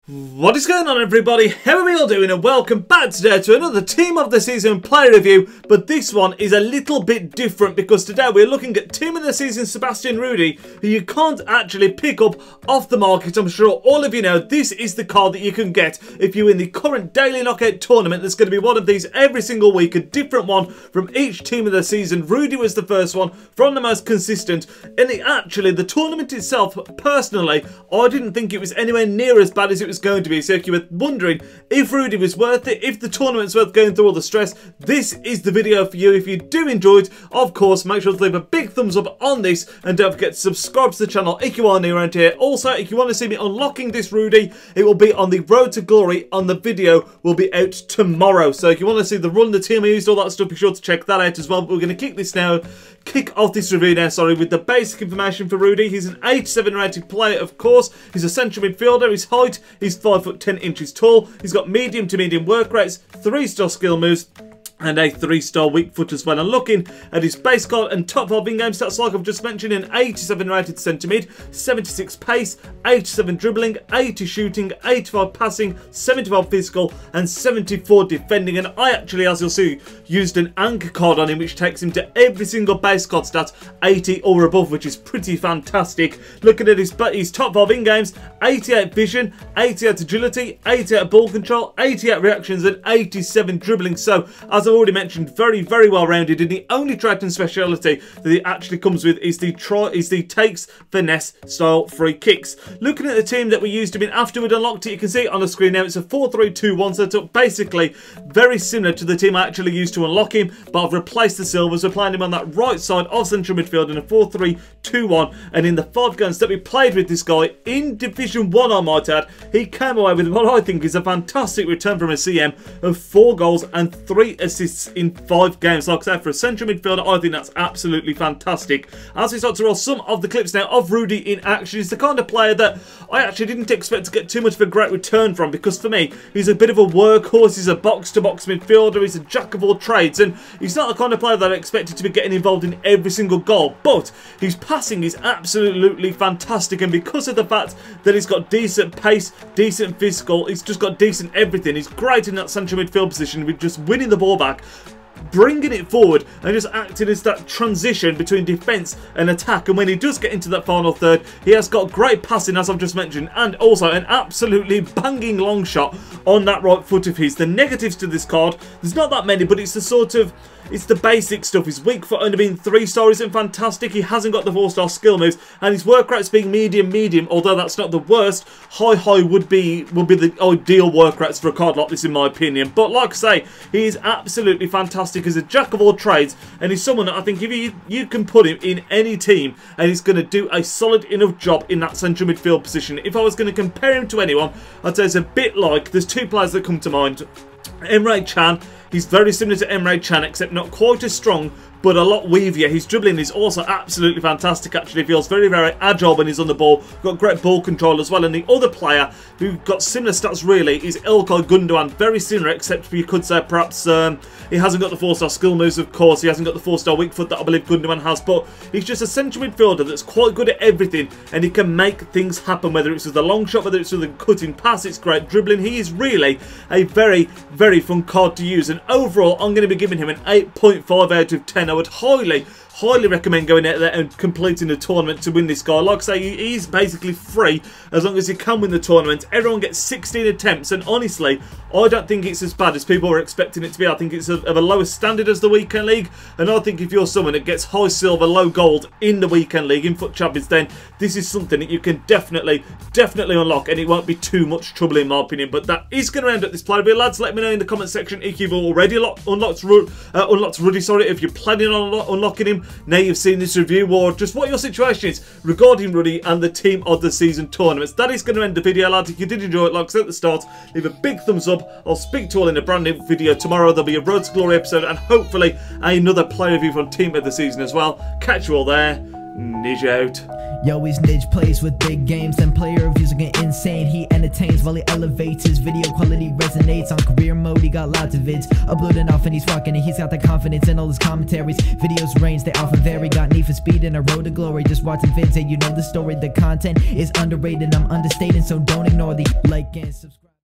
What is going on, everybody? How are we all doing? And welcome back today to another Team of the Season player review. But this one is a little bit different because today we're looking at Team of the Season Sebastian Rudy, who you can't actually pick up off the market. I'm sure all of you know this is the card that you can get if you're in the current daily knockout tournament. There's going to be one of these every single week, a different one from each Team of the Season. Rudy was the first one, from the most consistent. And the tournament itself, personally, I didn't think it was anywhere near as bad as it was going to be. So if you were wondering if Rudy was worth it, if the tournament's worth going through all the stress, this is the video for you. If you do enjoy it, of course, make sure to leave a big thumbs up on this and don't forget to subscribe to the channel if you are new around here. Also, if you want to see me unlocking this Rudy, it will be on the Road to Glory, on the video will be out tomorrow. So if you want to see the run, the team I used, all that stuff, be sure to check that out as well. But we're going to kick off this review now, with the basic information for Rudy. He's an 87 rated player, of course. He's a central midfielder. His height, he's 5'10" tall. He's got medium to medium work rates, 3-star skill moves, and a 3-star weak foot as well. And looking at his base card and top 5 in-game stats, like I've just mentioned, an 87 rated centre mid, 76 pace, 87 dribbling, 80 shooting, 85 passing, 75 physical, and 74 defending. And I actually, as you'll see, used an anchor card on him, which takes him to every single base card stat 80 or above, which is pretty fantastic. Looking at his top 5 in-games, 88 vision, 88 agility, 88 ball control, 88 reactions, and 87 dribbling. So, as I've already mentioned, very, very well rounded, and the only trait and speciality that it actually comes with is the takes finesse style free kicks. Looking at the team that we used him in after we'd unlocked it, you can see it on the screen now. It's a 4-3-2-1 setup, basically very similar to the team I actually used to unlock him, but I've replaced the Silvers. We're playing him on that right side of central midfield in a 4-3-2-1, and in the 5 games that we played with this guy in Division 1, I might add, he came away with what I think is a fantastic return from a CM of 4 goals and 3 assists in 5 games. Like I said, for a central midfielder, I think that's absolutely fantastic. As we start to roll some of the clips now of Rudy in action, he's the kind of player that I actually didn't expect to get too much of a great return from, because for me, he's a bit of a workhorse. He's a box-to-box midfielder. He's a jack of all trades, and he's not the kind of player that I expected to be getting involved in every single goal, but his passing is absolutely fantastic. And because of the fact that he's got decent pace, decent physical, he's just got decent everything, he's great in that central midfield position with just winning the ball back, bringing it forward, and just acting as that transition between defence and attack. And when he does get into that final third, he has got great passing, as I've just mentioned, and also an absolutely banging long shot on that right foot of his. The negatives to this card, there's not that many, but it's the basic stuff. His weak foot only being 3-star isn't fantastic. He hasn't got the 4-star skill moves, and his work rates being medium, although that's not the worst. High would be the ideal work rates for a card like this, in my opinion. But like I say, he is absolutely fantastic as a jack of all trades, and he's someone that I think if you can put him in any team, and he's going to do a solid enough job in that central midfield position. If I was going to compare him to anyone, I'd say it's a bit like, there's 2 players that come to mind. Emre Can. He's very similar to Emre Can, except not quite as strong, but a lot weavier. His dribbling is also absolutely fantastic, actually. He feels very, very agile when he's on the ball. Got great ball control as well. And the other player who got similar stats, really, is İlkay Gündoğan. Very similar, except you could say perhaps he hasn't got the 4-star skill moves, of course. He hasn't got the 4-star weak foot that I believe Gündoğan has. But he's just a central midfielder that's quite good at everything, and he can make things happen, whether it's with a long shot, whether it's with a cutting pass. It's great dribbling. He is really a very, very fun card to use. And overall, I'm going to be giving him an 8.5 out of 10. I would highly recommend going out there and completing the tournament to win this guy. Like I say, he's basically free as long as you can win the tournament. Everyone gets 16 attempts, and honestly, I don't think it's as bad as people are expecting it to be. I think it's of a lower standard as the Weekend League, and I think if you're someone that gets high silver, low gold in the Weekend League, in Foot Champions, then this is something that you can definitely unlock, and it won't be too much trouble, in my opinion. But that is going to end up this play review, lads. Let me know in the comment section if you've already unlocked Rudy, if you're planning on unlocking him now you've seen this review, or just what your situation is regarding Rudy and the Team of the Season tournaments. That is going to end the video, lads. If you did enjoy it, like I said at the start, leave a big thumbs up. I'll speak to you all in a brand new video tomorrow. There'll be a Road to Glory episode and hopefully another player review from Team of the Season as well. Catch you all there. Nidge out. Yo, his Nidge plays with big games, and player reviews are getting insane. He entertains while he elevates, his video quality resonates. On career mode, he got lots of vids uploading off and he's rocking it. He's got the confidence in all his commentaries. Videos range, they often vary. Got need for speed and a road to glory. Just watching vids and you know the story. The content is underrated, I'm understating, so don't ignore the like and subscribe.